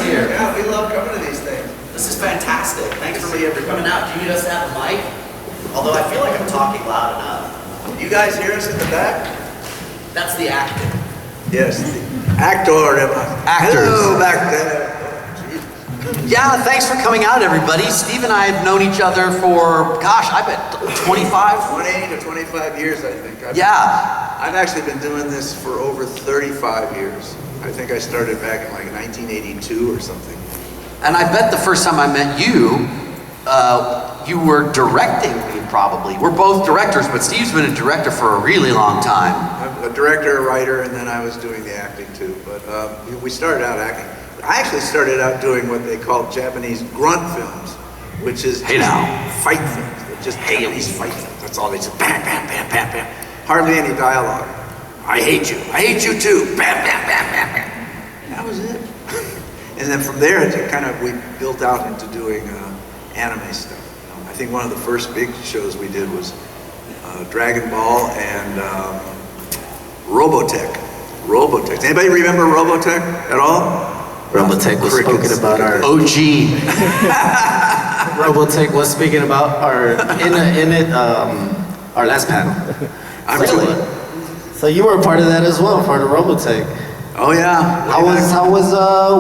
here. Yeah, we love coming to these things. This is fantastic. Thanks for coming out. Do you need us to have a mic? Although I feel like I'm talking loud enough. You guys hear us in the back? That's the actor. Yes, the actor. Actors. Hello, back there. Yeah, thanks for coming out, everybody. Steve and I have known each other for, gosh, I bet 25? 20 to 25 years, I think. I've actually been doing this for over 35 years. I think I started back in like 1982 or something. And I bet the first time I met you, you were directing me probably. We're both directors, but Steve's been a director for a really long time. I'm a director, a writer, and then I was doing the acting too. But we started out acting. I actually started out doing what they call Japanese grunt films, which is fight films. They're just Japanese fight films. That's all they say. Bam, bam, bam, bam, bam. Hardly any dialogue. I hate you. I hate you too. Bam, bam, bam, bam, bam. And that was it. And then from there, we built out into doing anime stuff. I think one of the first big shows we did was Dragon Ball and Robotech. Does anybody remember Robotech at all? Robotech was spoken about our OG. Robotech was speaking about our our last panel. So you were a part of that as well, part of Robotech. Oh yeah. How was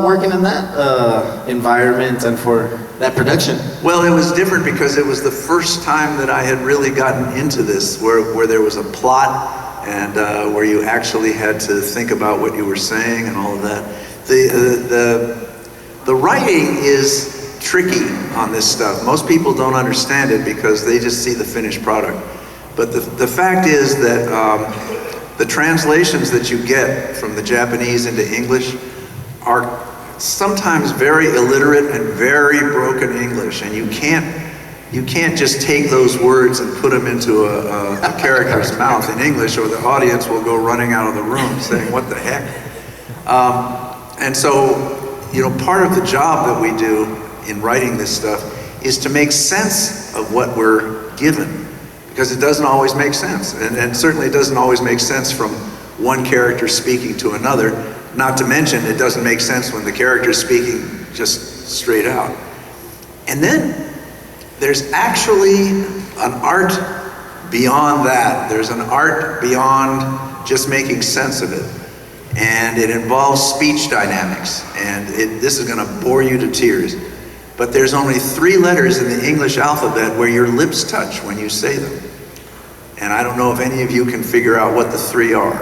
working in that environment and for that production? Well, it was different because it was the first time that I had really gotten into this, where there was a plot and where you actually had to think about what you were saying and all of that. The writing is tricky on this stuff. Most people don't understand it because they just see the finished product. But the fact is that the translations that you get from the Japanese into English are sometimes very illiterate and very broken English, and you can't just take those words and put them into a character's mouth in English, or the audience will go running out of the room saying, "What the heck?" And so, part of the job that we do in writing this stuff is to make sense of what we're given, because it doesn't always make sense. And certainly it doesn't always make sense from one character speaking to another, not to mention it doesn't make sense when the character's speaking just straight out. And then there's actually an art beyond that. There's an art beyond just making sense of it. And it involves speech dynamics, and this is going to bore you to tears. But there's only 3 letters in the English alphabet where your lips touch when you say them. And I don't know if any of you can figure out what the 3 are.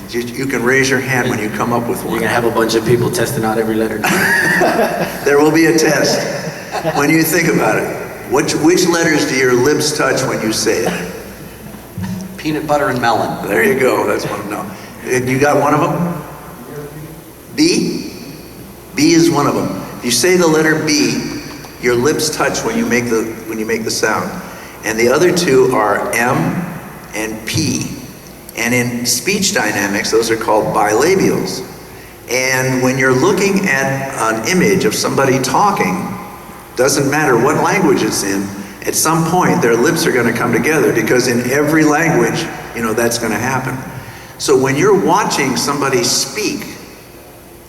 You can raise your hand when you come up with one. You're going to have a bunch of people testing out every letter. There will be a test when you think about it. Which letters do your lips touch when you say it? Peanut butter and melon. There you go. That's one. No. You got one of them? B? B is one of them. If you say the letter B, your lips touch when you make the sound. And the other 2 are M and P. And in speech dynamics, those are called bilabials. And when you're looking at an image of somebody talking, doesn't matter what language it's in, at some point their lips are going to come together, because in every language, that's going to happen. So when you're watching somebody speak,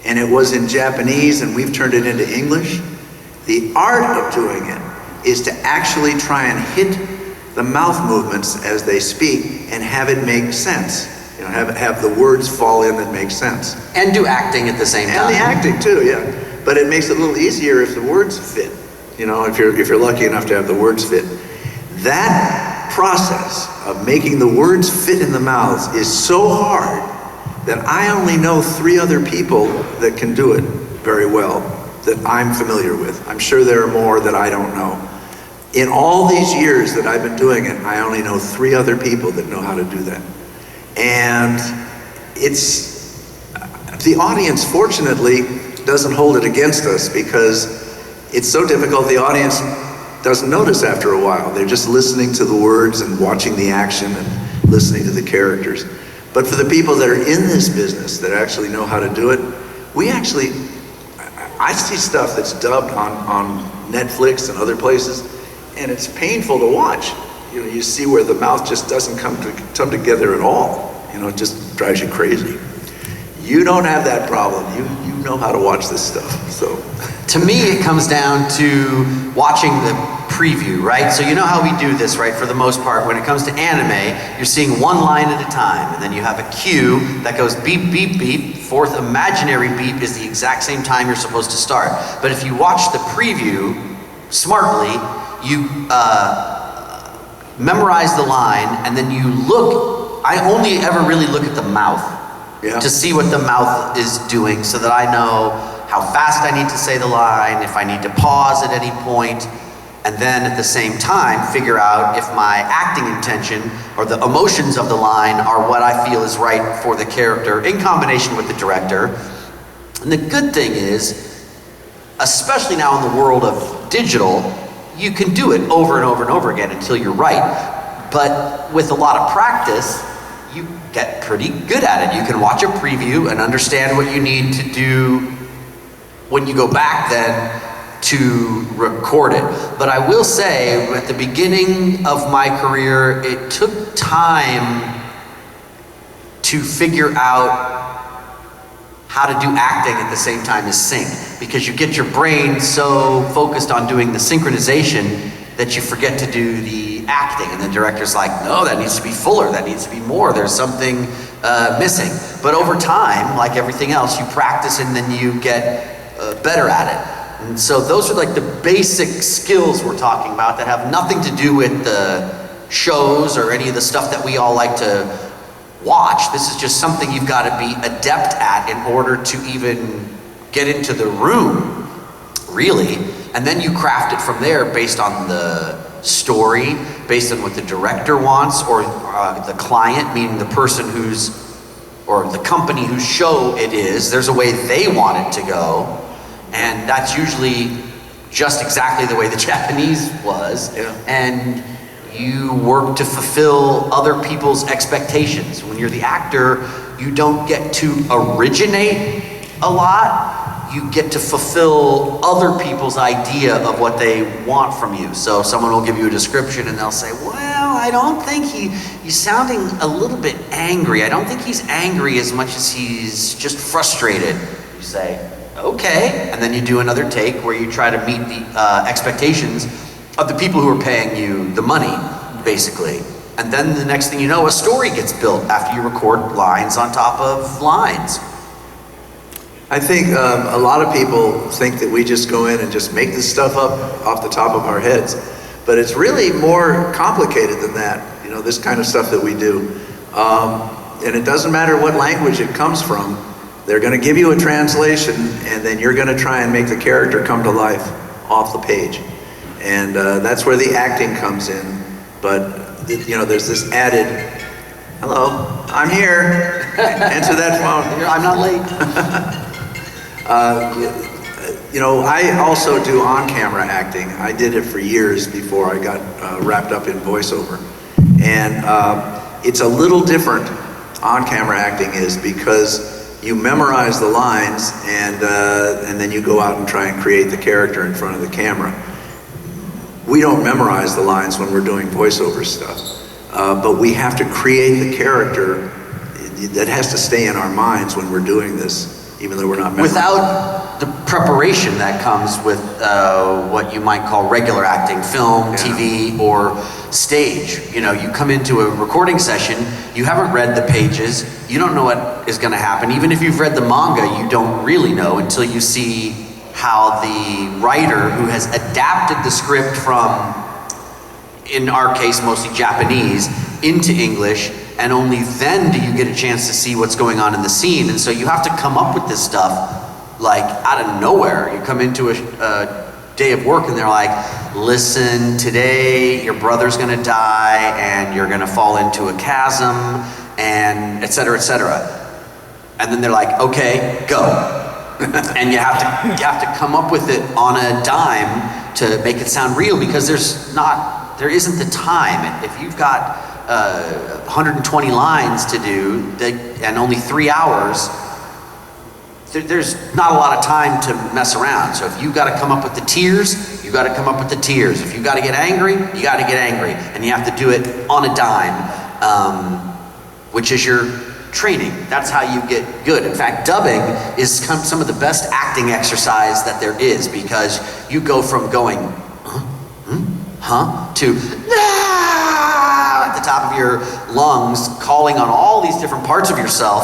and it was in Japanese and we've turned it into English, the art of doing it is to actually try and hit the mouth movements as they speak and have it make sense. Have the words fall in that make sense. And do acting at the same time. And the acting too, yeah. But it makes it a little easier if the words fit. If you're lucky enough to have the words fit. That process of making the words fit in the mouths is so hard that I only know 3 other people that can do it very well, that I'm familiar with. I'm sure there are more that I don't know. In all these years that I've been doing it, I only know 3 other people that know how to do that. And the audience, fortunately, doesn't hold it against us, because it's so difficult, the audience doesn't notice after a while. They're just listening to the words and watching the action and listening to the characters. But for the people that are in this business, that actually know how to do it, I see stuff that's dubbed on Netflix and other places, and it's painful to watch. You see where the mouth just doesn't come together at all. It just drives you crazy. You don't have that problem. You know how to watch this stuff. So, to me, it comes down to watching the preview, right? So you know how we do this, right? For the most part, when it comes to anime, you're seeing one line at a time, and then you have a cue that goes beep, beep, beep. Fourth imaginary beep is the exact same time you're supposed to start. But if you watch the preview smartly, you memorize the line, and then you look. I only ever really look at the mouth to see what the mouth is doing, so that I know how fast I need to say the line, if I need to pause at any point, and then at the same time figure out if my acting intention or the emotions of the line are what I feel is right for the character in combination with the director. And the good thing is, especially now in the world of digital, you can do it over and over and over again until you're right. But with a lot of practice, you get pretty good at it. You can watch a preview and understand what you need to do when you go back then to record it. But I will say, at the beginning of my career, it took time to figure out how to do acting at the same time as sing, because you get your brain so focused on doing the synchronization that you forget to do the acting, and the director's like, no, that needs to be fuller, that needs to be more, there's something missing. But over time, like everything else, you practice and then you get better at it. And so those are like the basic skills we're talking about that have nothing to do with the shows or any of the stuff that we all like to watch. This is just something you've got to be adept at in order to even get into the room, really. And then you craft it from there based on the story, based on what the director wants, or the client, meaning the person or the company whose show it is. There's a way they want it to go. And that's usually just exactly the way the Japanese was. Yeah. And you work to fulfill other people's expectations. When you're the actor, you don't get to originate a lot. You get to fulfill other people's idea of what they want from you. So someone will give you a description and they'll say, well, I don't think he's sounding a little bit angry. I don't think he's angry as much as he's just frustrated. You say, okay, and then you do another take where you try to meet the expectations of the people who are paying you the money, basically. And then the next thing you know, a story gets built after you record lines on top of lines. I think a lot of people think that we just go in and just make this stuff up off the top of our heads, but it's really more complicated than that, you know, this kind of stuff that we do. And it doesn't matter what language it comes from. They're going to give you a translation, and then you're going to try and make the character come to life off the page. And that's where the acting comes in. But, you know, there's this added, hello, I'm here, answer that phone. I'm not late. You know, I also do on-camera acting. I did it for years before I got wrapped up in voiceover. And it's a little different, on-camera acting is, because you memorize the lines and then you go out and try and create the character in front of the camera. We don't memorize the lines when we're doing voiceover stuff, but we have to create the character that has to stay in our minds when we're doing this, even though we're not memorizing. Without the preparation that comes with what you might call regular acting, film, TV, or stage. You know, you come into a recording session, you haven't read the pages, you don't know what is going to happen. Even if you've read the manga, you don't really know until you see how the writer who has adapted the script from, in our case, mostly Japanese, into English, and only then do you get a chance to see what's going on in the scene. And so you have to come up with this stuff like out of nowhere. You come into a day of work and they're like, listen, today your brother's gonna die and you're gonna fall into a chasm, and et cetera, et cetera. And then they're like, okay, go. And you have to come up with it on a dime to make it sound real, because there isn't the time. If you've got 120 lines to do and only 3 hours, there's not a lot of time to mess around. So if you've got to come up with the tears, you've got to come up with the tears. If you've got to get angry, you got to get angry. And you have to do it on a dime, which is your training. That's how you get good. In fact, dubbing is some of the best acting exercise that there is, because you go from going, to at the top of your lungs, calling on all these different parts of yourself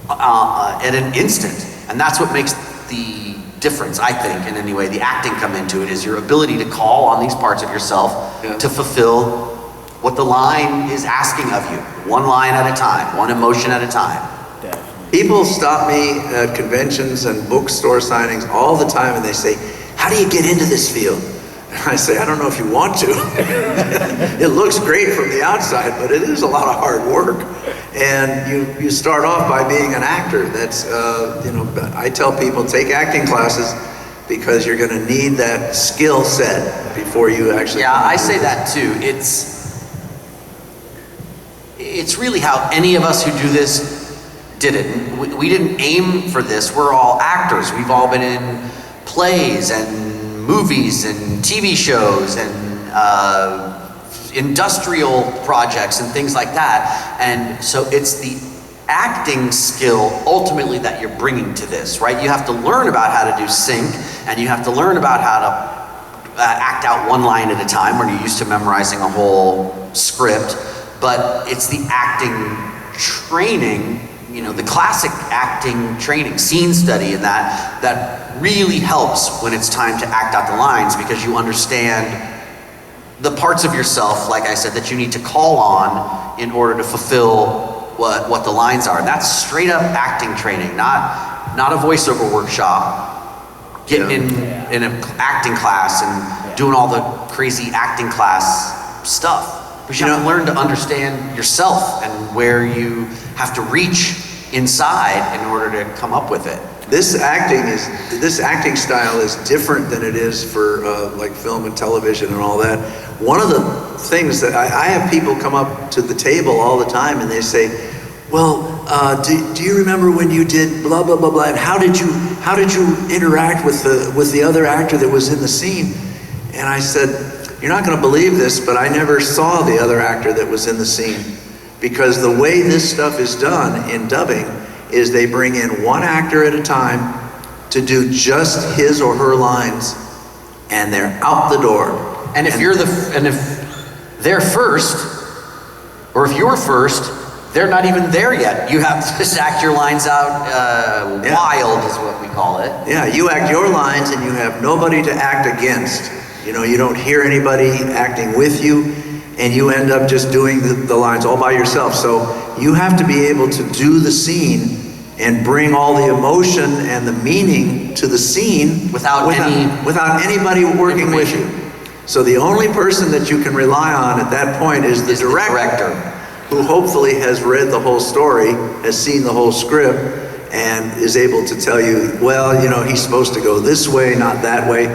at an instant. And that's what makes the difference, I think, in any way, the acting come into it, is your ability to call on these parts of yourself to fulfill what the line is asking of you. One line at a time, one emotion at a time. People stop me at conventions and bookstore signings all the time, and they say, how do you get into this field? And I say, I don't know if you want to. It looks great from the outside, but it is a lot of hard work. And you start off by being an actor. That's, I tell people, take acting classes, because you're gonna need that skill set before you actually... Yeah, I say that too. It's really how any of us who do this did it. We didn't aim for this. We're all actors. We've all been in plays and movies and TV shows and industrial projects and things like that. And so it's the acting skill ultimately that you're bringing to this, right? You have to learn about how to do sync, and you have to learn about how to act out one line at a time when you're used to memorizing a whole script. But it's the acting training, the classic acting training, scene study, and that really helps when it's time to act out the lines, because you understand the parts of yourself, like I said, that you need to call on in order to fulfill what the lines are. And that's straight up acting training, not a voiceover workshop. Getting in an acting class and doing all the crazy acting class stuff. But you have to learn to understand yourself and where you have to reach inside in order to come up with it. This acting style is different than it is for like film and television and all that. One of the things that I have people come up to the table all the time, and they say, well, do you remember when you did blah blah blah blah, and how did you interact with the other actor that was in the scene? And I said, you're not going to believe this, but I never saw the other actor that was in the scene, because the way this stuff is done in dubbing is they bring in one actor at a time to do just his or her lines, and they're out the door. And if if they're first, or if you're first, they're not even there yet. You have to just act your lines out wild, is what we call it. Yeah, you act your lines, and you have nobody to act against. You don't hear anybody acting with you, and you end up just doing the lines all by yourself. So you have to be able to do the scene and bring all the emotion and the meaning to the scene without anybody working with you. So the only person that you can rely on at that point is the director, who hopefully has read the whole story, has seen the whole script, and is able to tell you, well, he's supposed to go this way, not that way.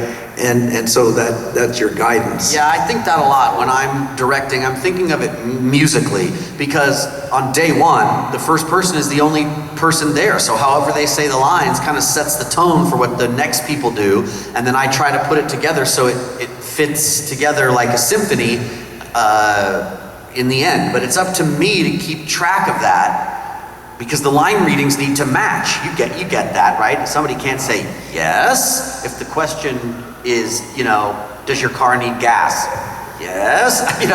And so that's your guidance. Yeah, I think that a lot. When I'm directing, I'm thinking of it musically, because on day one, the first person is the only person there. So however they say the lines kind of sets the tone for what the next people do. And then I try to put it together so it fits together like a symphony in the end. But it's up to me to keep track of that, because the line readings need to match. You get that, right? Somebody can't say yes if the question is, does your car need gas? Yes. It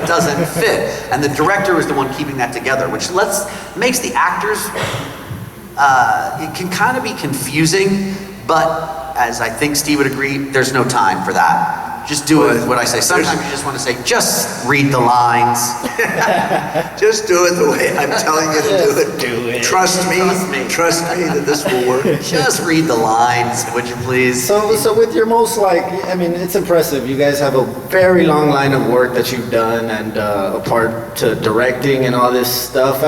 doesn't fit. And the director is the one keeping that together, which makes the actors, it can kind of be confusing, but as I think Steve would agree, there's no time for that. Just do it, what I say. Sometimes you just want to say, just read the lines. Just do it the way I'm telling you to do it. Do it. Trust me that this will work. Just read the lines, would you please? So with your most it's impressive. You guys have a very long line of work that you've done, and a part to directing and all this stuff.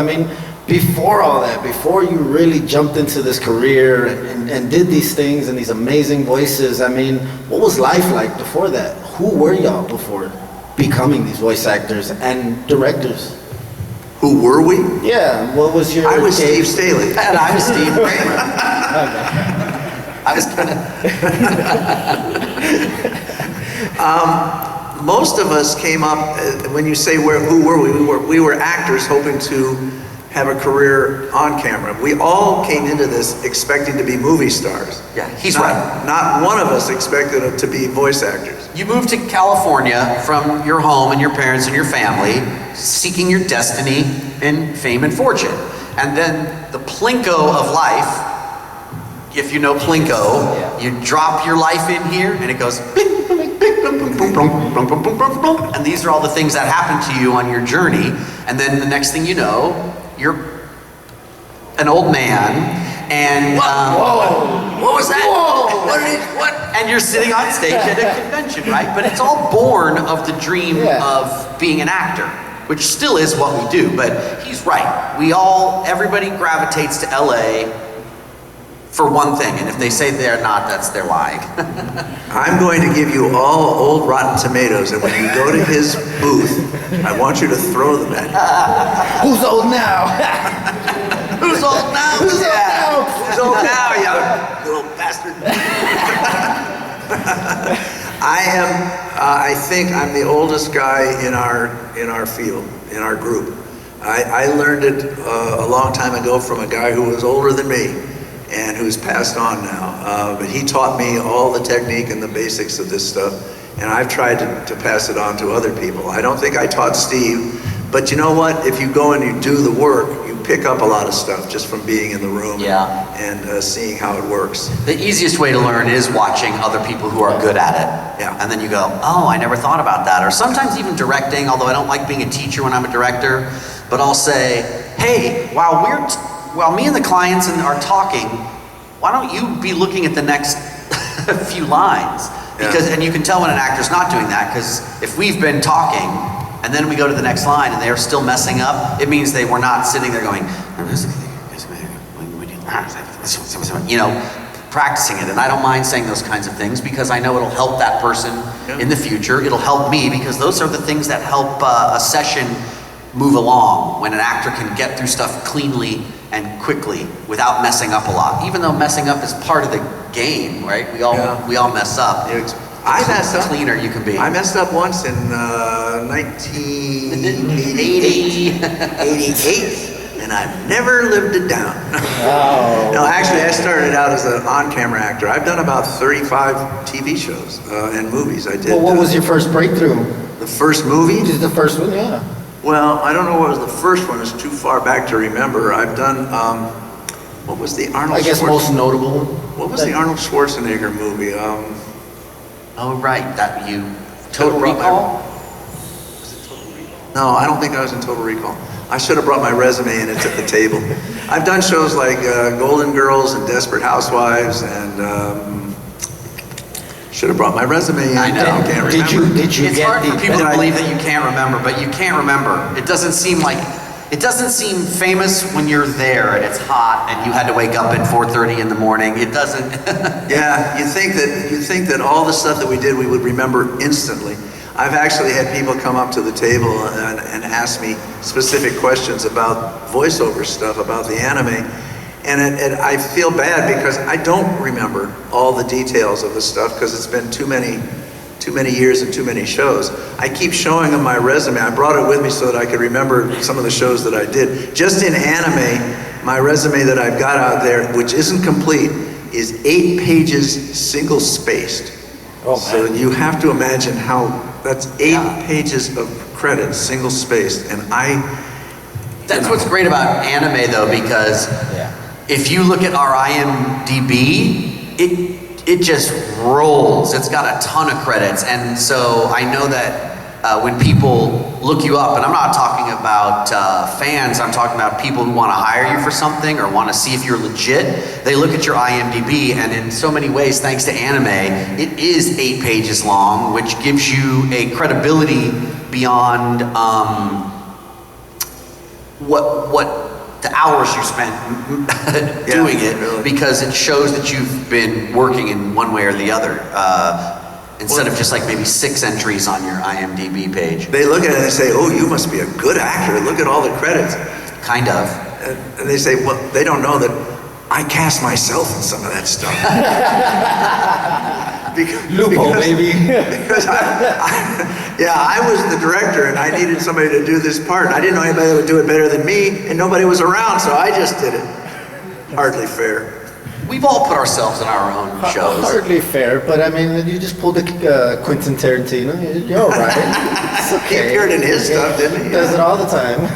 Before all that, before you really jumped into this career and did these things and these amazing voices, what was life like before that? Who were y'all before becoming these voice actors and directors? Who were we? Yeah, what was your... I was Steve Staley. And I was Steve Kramer. I was kind most of us came up, when you say who were we? We were actors hoping to have a career on camera. We all came into this expecting to be movie stars. Yeah, he's right. Not one of us expected to be voice actors. You moved to California from your home and your parents and your family, seeking your destiny in fame and fortune. And then the plinko of life, if you know plinko, you drop your life in here and it goes bing, bing, bing, bing, bing, bing, bing, bing, bing, bing, bing, and these are all the things that happen to you on your journey. And then the next thing you know, you're an old man, and what was that? What? And you're sitting on stage at a convention, right? But it's all born of the dream of being an actor, which still is what we do. But he's right. Everybody gravitates to LA for one thing, and if they say they're not, they're lying. I'm going to give you all old rotten tomatoes, and when you go to his booth, I want you to throw them at him. Who's old now? Who's old now? Who's old now? Who's old now, you little bastard? I think I'm the oldest guy in our field, in our group. I learned it a long time ago from a guy who was older than me and who's passed on now. But he taught me all the technique and the basics of this stuff, and I've tried to pass it on to other people. I don't think I taught Steve, but you know what? If you go and you do the work, you pick up a lot of stuff just from being in the room and seeing how it works. The easiest way to learn is watching other people who are good at it. Yeah. And then you go, oh, I never thought about that. Or sometimes even directing, although I don't like being a teacher when I'm a director, but I'll say, hey, while me and the clients are talking, why don't you be looking at the next few lines? Because, and you can tell when an actor's not doing that, because if we've been talking, and then we go to the next line and they're still messing up, it means they were not sitting there going, practicing it. And I don't mind saying those kinds of things because I know it'll help that person in the future. It'll help me because those are the things that help a session move along, when an actor can get through stuff cleanly and quickly without messing up a lot. Even though messing up is part of the game, right? We all mess up. I messed up. Cleaner you can be. I messed up once in 1988, and I've never lived it down. Oh. No, actually, I started out as an on-camera actor. I've done about 35 TV shows and movies. I did. Well, what was your first breakthrough? The first movie? This is the first one, yeah. Well, I don't know what was the first one. It's too far back to remember. I've done, what was the Arnold I guess most notable. What was the Arnold Schwarzenegger movie? Oh, right, that you... Total Recall? Was it Total Recall? No, I don't think I was in Total Recall. I should have brought my resume and it's at the table. I've done shows like Golden Girls and Desperate Housewives, and should have brought my resume in. I know. I can't remember. Did you It's get hard for the... people to believe that you can't remember, but you can't remember. It doesn't seem famous when you're there and it's hot and you had to wake up at 4:30 in the morning. It doesn't. Yeah, you think that all the stuff that we did we would remember instantly. I've actually had people come up to the table and ask me specific questions about voiceover stuff, about the anime, and I feel bad because I don't remember all the details of the stuff because it's been too many years and too many shows. I keep showing them my resume. I brought it with me so that I could remember some of the shows that I did. Just in anime, my resume that I've got out there, which isn't complete, is 8 pages single-spaced. Oh, so you have to imagine how that's 8 pages of credits single-spaced, and That's what's great about anime, though, because if you look at our IMDb, it just rolls. It's got a ton of credits. And so I know that when people look you up, and I'm not talking about fans, I'm talking about people who want to hire you for something or want to see if you're legit, they look at your IMDb, and in so many ways, thanks to anime, it is 8 pages long, which gives you a credibility beyond what the hours you spent doing it, really. because it shows that you've been working in one way or the other, instead of just like maybe 6 entries on your IMDb page. They look at it and they say, oh, you must be a good actor. Look at all the credits. Kind of. And they say, well, they don't know that I cast myself in some of that stuff. Loophole, baby. Because I was the director and I needed somebody to do this part. I didn't know anybody that would do it better than me, and nobody was around, so I just did it. Hardly fair. We've all put ourselves in our own shows. Hardly fair, but I mean, you just pulled a Quentin Tarantino. You're all right. It's okay. He appeared in his stuff, didn't he? He does it all the time.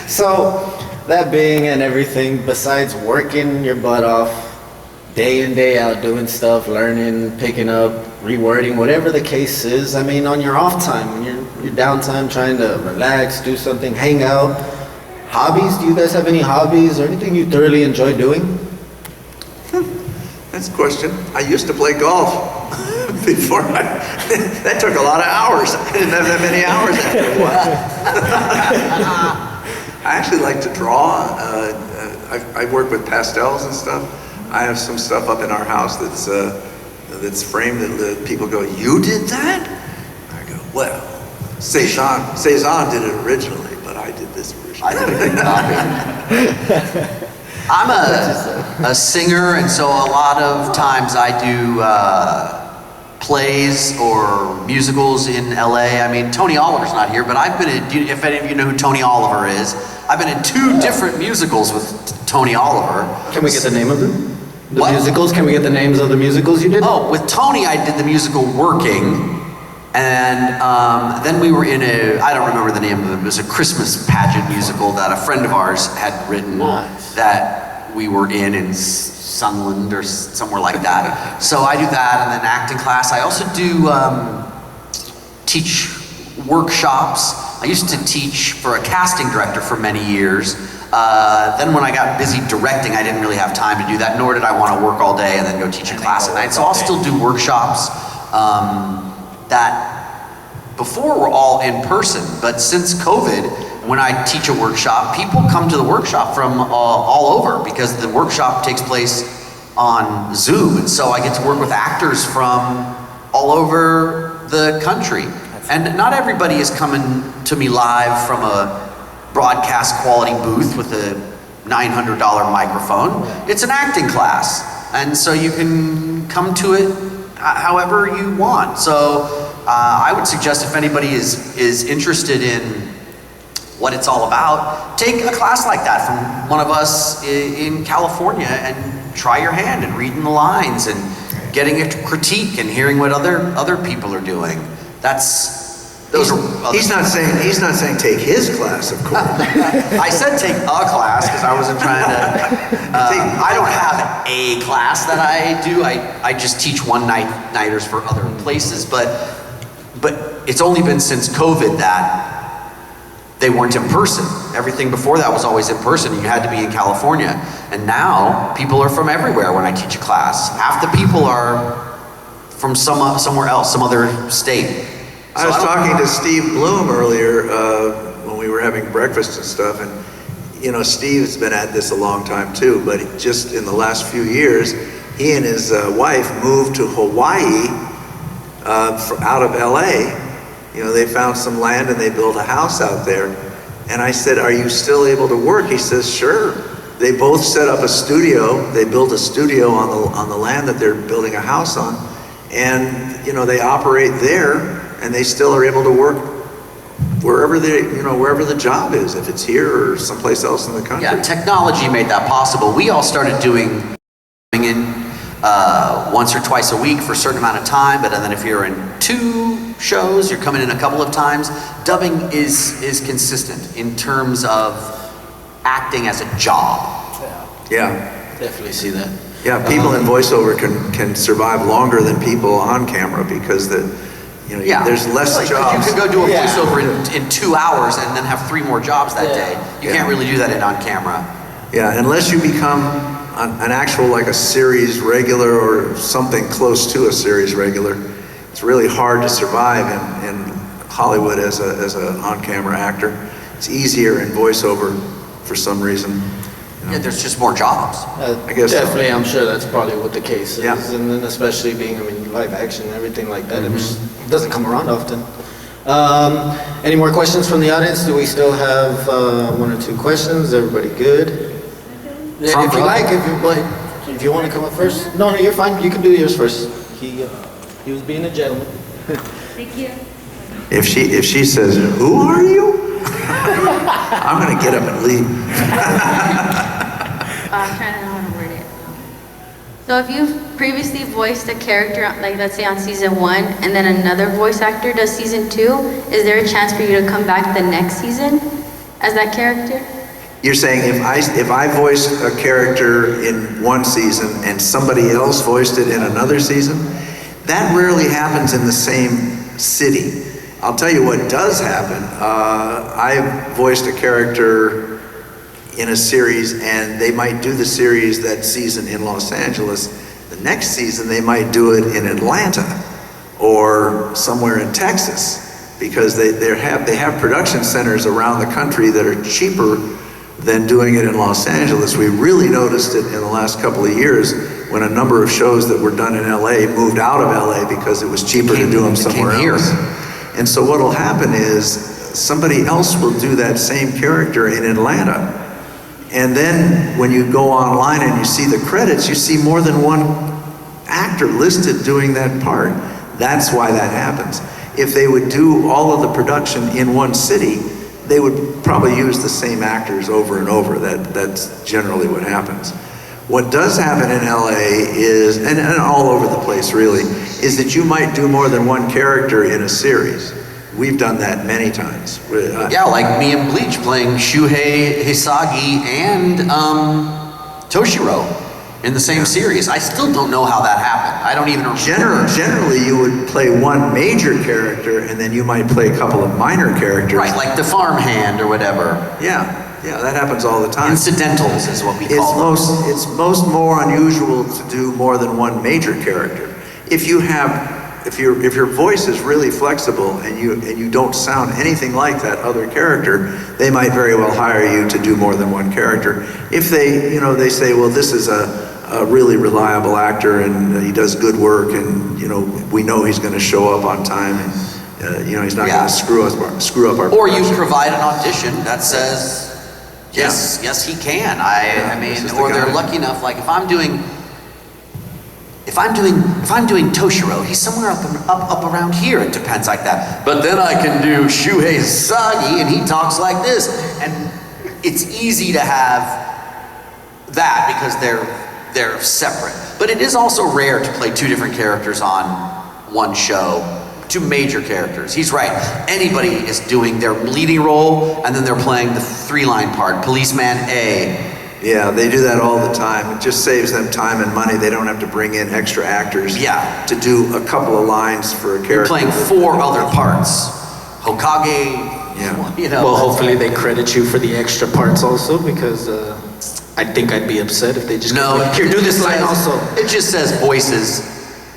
So, that being and everything, besides working your butt off, day in, day out, doing stuff, learning, picking up, rewording, whatever the case is, I mean, on your off time, when your downtime, trying to relax, do something, hang out, hobbies, do you guys have any hobbies or anything you thoroughly enjoy doing? That's a question. I used to play golf before. That took a lot of hours. I didn't have that many hours after a while. I actually like to draw. I work with pastels and stuff. I have some stuff up in our house that's framed that people go, "You did that?" I go, "Well, Cezanne did it originally, but I did this originally." I did a good copy. I'm a singer, and so a lot of times I do plays or musicals in LA. I mean, Tony Oliver's not here, but I've been in, if any of you know who Tony Oliver is, I've been in 2 different musicals with Tony Oliver. Can we get the name of them? The What? musicals? Can we get the names of the musicals you did? Oh, with Tony, I did the musical Working, and then we were in I don't remember the name of it, it was a Christmas pageant musical that a friend of ours had written. Nice. That we were in Sunland or somewhere like that. So I do that, and then acting class. I also do teach workshops. I used to teach for a casting director for many years. Then when I got busy directing, I didn't really have time to do that, nor did I want to work all day and then go teach a class at night. So I'll still do workshops that before were all in person, but since COVID, when I teach a workshop, people come to the workshop from all over because the workshop takes place on Zoom, and so I get to work with actors from all over the country. And not everybody is coming to me live from a broadcast quality booth with a $900 microphone. It's an acting class, and so you can come to it however you want. So I would suggest if anybody is interested in what it's all about, take a class like that from one of us in California and try your hand in reading the lines and getting a critique and hearing what other people are doing. He's not saying take his class, of course. I said take a class because I wasn't trying to. I don't have a class that I do. I just teach one-nighters for other places, but it's only been since COVID that they weren't in person. Everything before that was always in person. You had to be in California, and now people are from everywhere when I teach a class. Half the people are from somewhere else, some other state. I was talking to Steve Bloom earlier when we were having breakfast and stuff, and Steve's been at this a long time too, but just in the last few years, he and his wife moved to Hawaii out of LA. They found some land and they built a house out there. And I said, "Are you still able to work?" He says, "Sure." They both set up a studio. They built a studio on the land that they're building a house on, and they operate there. And they still are able to work wherever wherever the job is, if it's here or someplace else in the country. Yeah, technology made that possible. We all started doing in once or twice a week for a certain amount of time, but then if you're in 2 shows, you're coming in a couple of times. Dubbing is consistent in terms of acting as a job. Yeah. Definitely see that. Yeah, people in voiceover can survive longer than people on camera because there's less jobs. You could go do a voiceover in 2 hours and then have 3 more jobs that day. You can't really do that on camera. Yeah, unless you become an actual, like a series regular or something close to a series regular, it's really hard to survive in Hollywood as an on-camera actor. It's easier in voiceover for some reason. Yeah, there's just more jobs. I guess definitely, so. I'm sure that's probably what the case is. Yeah. And then especially being, live action and everything like that, it doesn't come around often. Any more questions from the audience? Do we still have 1 or 2 questions? Everybody good? If you like, if you want to come up first. No, you're fine. You can do yours first. He was being a gentleman. Thank you. If she says, "Who are you?" I'm gonna get up and leave. I'm trying to know how to word it. So if you've previously voiced a character, like let's say on season 1, and then another voice actor does season 2, is there a chance for you to come back the next season as that character? You're saying if I voiced a character in one season and somebody else voiced it in another season, that rarely happens in the same city. I'll tell you what does happen. I voiced a character in a series, and they might do the series that season in Los Angeles. The next season, they might do it in Atlanta or somewhere in Texas, because they have production centers around the country that are cheaper than doing it in Los Angeles. We really noticed it in the last couple of years when a number of shows that were done in LA moved out of LA because it was cheaper to do them somewhere else. And so what'll happen is somebody else will do that same character in Atlanta. And then when you go online and you see the credits, you see more than one actor listed doing that part. That's why that happens. If they would do all of the production in one city, they would probably use the same actors over and over. That's generally what happens. What does happen in LA is, and all over the place really, is that you might do more than one character in a series. We've done that many times. Yeah, like me and Bleach playing Shuhei Hisagi and Toshiro in the same series. I still don't know how that happened. I don't even remember. Generally, you would play one major character, and then you might play a couple of minor characters. Right, like the farmhand or whatever. Yeah, that happens all the time. Incidentals is what we call them. It's more unusual to do more than one major character. If your voice is really flexible and you don't sound anything like that other character, they might very well hire you to do more than one character. If they say, well, this is a really reliable actor and he does good work, and we know he's going to show up on time, and he's not going to screw up our. Or you provide an audition that says, yes, he can. I mean, or they're lucky enough, like if I'm doing Toshiro, he's somewhere up around here. It depends like that. But then I can do Shuhei Hisagi, and he talks like this, and it's easy to have that because they're separate. But it is also rare to play two different characters on one show, two major characters. He's right. Anybody is doing their leading role, and then they're playing the 3-line part, policeman A. Yeah, they do that all the time. It just saves them time and money. They don't have to bring in extra actors to do a couple of lines for a character. You're playing 4 other parts. Hokage, Well, hopefully they credit you for the extra parts also, because I think I'd be upset if they just here, do this line also. It just says voices,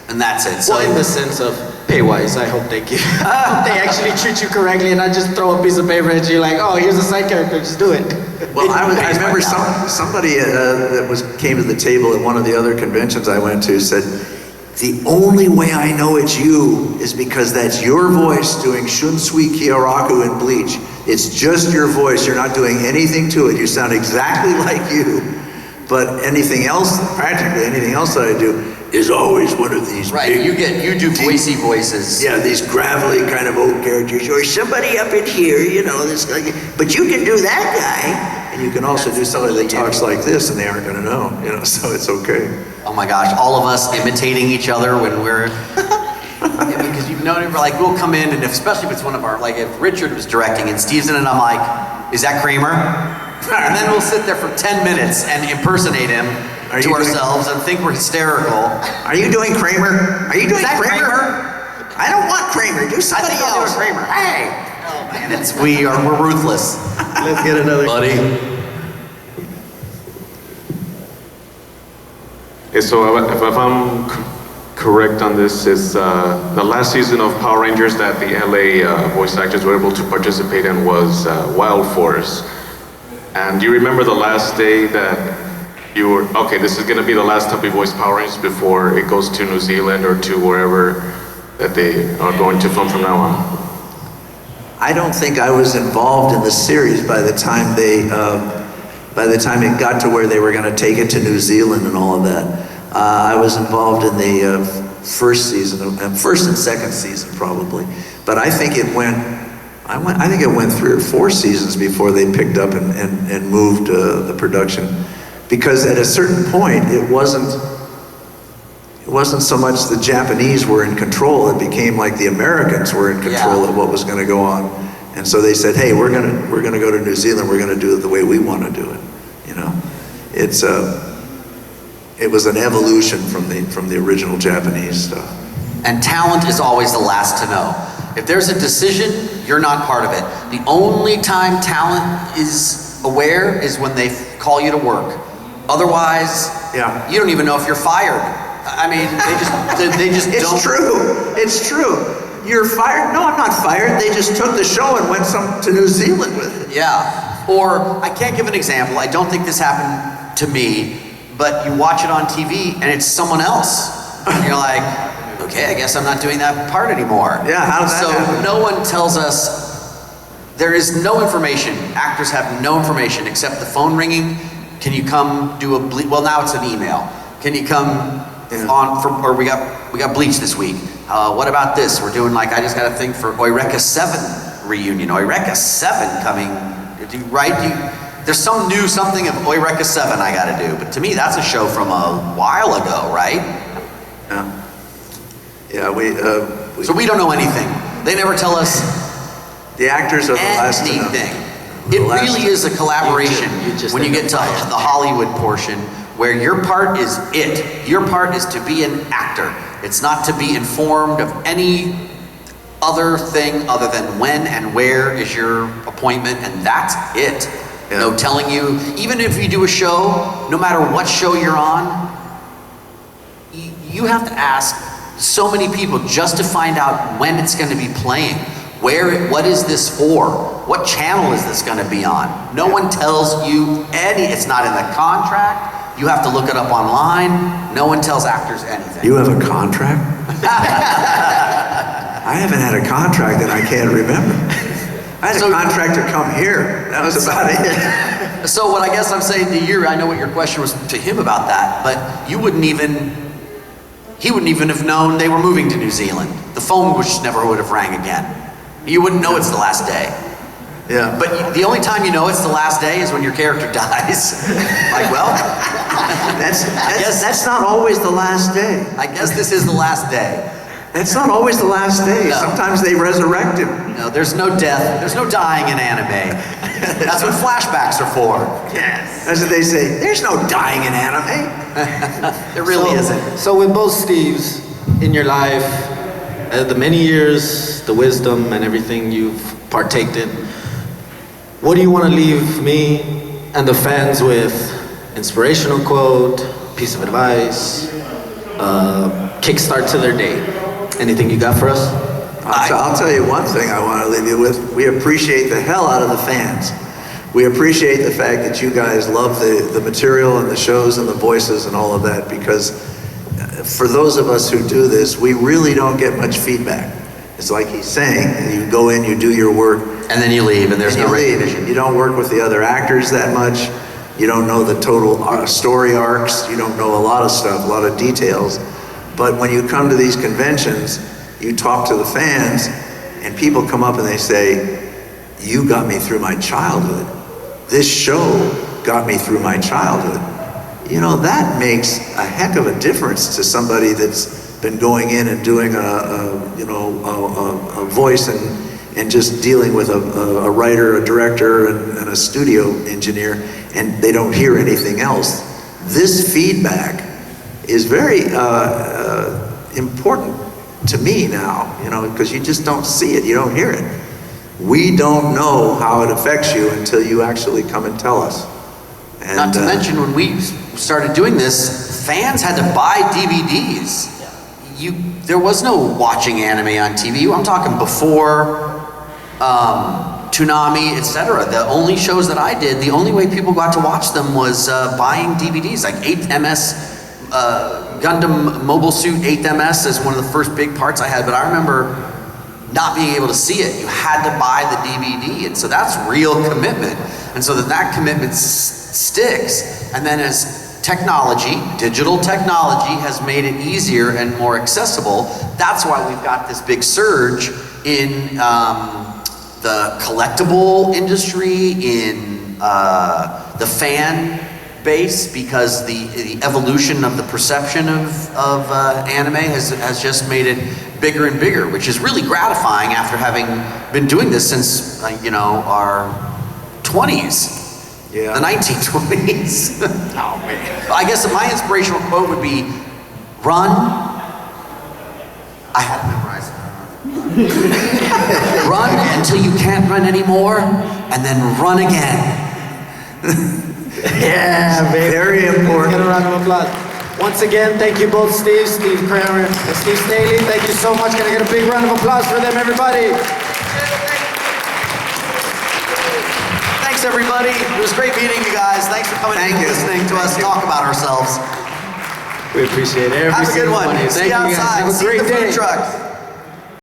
and that's it. So in the sense of pay-wise, I hope they they actually treat you correctly and not just throw a piece of paper at you like, oh, here's a side character, just do it. Well, I remember somebody that came to the table at one of the other conventions I went to said, the only way I know it's you is because that's your voice doing Shunsui Kyoraku in Bleach. It's just your voice. You're not doing anything to it. You sound exactly like you. But anything else, practically anything else that I do, is always one of these big, you do voicey voices. Yeah, these gravelly kind of old characters. Or somebody up in here, this guy. But you can do that guy. And you can also do somebody that talks like this, and they aren't going to know. So it's okay. Oh my gosh, all of us imitating each other when we're... because you've known it, like we'll come in, and especially if it's one of our, like if Richard was directing and Steve's in it, and I'm like, is that Kramer? And then we'll sit there for 10 minutes and impersonate him to ourselves and think we're hysterical. Are you doing Kramer? Are you doing Kramer? I don't want Kramer. Do somebody else. Kramer. Hey! Oh man, we're ruthless. Let's get another buddy. Okay, so if I'm correct on this, is the last season of Power Rangers that the LA voice actors were able to participate in was Wild Force. And do you remember the last day that you were, okay, this is going to be the last time we voice Power Rangers before it goes to New Zealand or to wherever that they are going to film from now on? I don't think I was involved in the series by the time by the time it got to where they were going to take it to New Zealand and all of that, I was involved in the first and second season probably. But I think it went 3 or 4 seasons before they picked up and moved the production, because at a certain point it wasn't so much the Japanese were in control, it became like the Americans were in control of what was going to go on. And so they said, hey, we're gonna go to New Zealand, we're gonna do it the way we want to do it. You know, it was an evolution from the original Japanese stuff. And talent is always the last to know. If there's a decision, you're not part of it. The only time talent is aware is when they call you to work. Otherwise, you don't even know if you're fired. I mean, they just don't. It's true. You're fired? No, I'm not fired. They just took the show and went to New Zealand with it. Yeah. Or, I can't give an example. I don't think this happened to me, but you watch it on TV and it's someone else. And you're like, okay, I guess I'm not doing that part anymore. Yeah, how does that happen? So no one tells us, there is no information. Actors have no information except the phone ringing. Can you come do well, now it's an email. Can you come or we got Bleach this week. What about this? We're doing I just got a thing for Eureka 7 reunion. Eureka 7 coming, right? There's some new something of Eureka 7 I gotta do. But to me, that's a show from a while ago, right? Yeah, so we don't know anything. They never tell us the actors are the last to know. Anything. It really is a collaboration when you get to the Hollywood portion, where your part is it. Your part is to be an actor. It's not to be informed of any other thing other than when and where is your appointment, and that's it. Yeah. No telling you, even if you do a show, no matter what show you're on, you have to ask so many people just to find out when it's going to be playing. What is this for? What channel is this going to be on? No one tells you it's not in the contract. You have to look it up online. No one tells actors anything. You have a contract? I haven't had a contract that I can't remember. I had a contract to come here. That was about it. So what I guess I'm saying to you, I know what your question was to him about that, but he wouldn't even have known they were moving to New Zealand. The phone just never would have rang again. You wouldn't know it's the last day. Yeah. But the only time you know it's the last day is when your character dies. That's not always the last day. I guess this is the last day. That's not always the last day. No. Sometimes they resurrect him. No, there's no death. There's no dying in anime. That's what flashbacks are for. Yes. That's what they say. There's no dying in anime. There really isn't. So with both Steves in your life, the many years, the wisdom and everything you've partaked in, what do you want to leave me and the fans with? Inspirational quote, piece of advice, kickstart to their day. Anything you got for us? I'll tell you one thing I want to leave you with. We appreciate the hell out of the fans. We appreciate the fact that you guys love the material and the shows and the voices and all of that, because for those of us who do this, we really don't get much feedback. It's like he's saying, you go in, you do your work, and then you leave, and there's no recognition. You don't work with the other actors that much. You don't know the total story arcs. You don't know a lot of stuff, a lot of details. But when you come to these conventions, you talk to the fans, and people come up and they say, you got me through my childhood. This show got me through my childhood. You know, that makes a heck of a difference to somebody that's been going in and doing a voice and just dealing with a writer, a director, and a studio engineer, and they don't hear anything else. This feedback is very important to me now, because you just don't see it, you don't hear it. We don't know how it affects you until you actually come and tell us. And, not to mention, when we started doing this, fans had to buy DVDs. There was no watching anime on TV. I'm talking before Toonami, etc. The only shows that I did, the only way people got to watch them was buying DVDs, like 8MS, Gundam Mobile Suit 8MS is one of the first big parts I had. But I remember not being able to see it. You had to buy the DVD, and so that's real commitment. And so that commitment sticks. And then as technology, digital technology has made it easier and more accessible, that's why we've got this big surge in the collectible industry, in the fan base, because the evolution of the perception of anime has just made it bigger and bigger, which is really gratifying after having been doing this since our 20s. Yeah. The 1920s. Oh man. I guess my inspirational quote would be, run. I had it memorized. Run until you can't run anymore, and then run again. Yeah, baby. Very important. Get a round of applause. Once again, thank you both, Steve Kramer, and Steve Staley. Thank you so much. Can I get a big round of applause for them, everybody? Thanks, everybody. It was great meeting you guys. Thanks for coming and listening to us talk about ourselves. We appreciate it. Have a good one. Thank See you you guys. outside. Have a See great the food day. truck.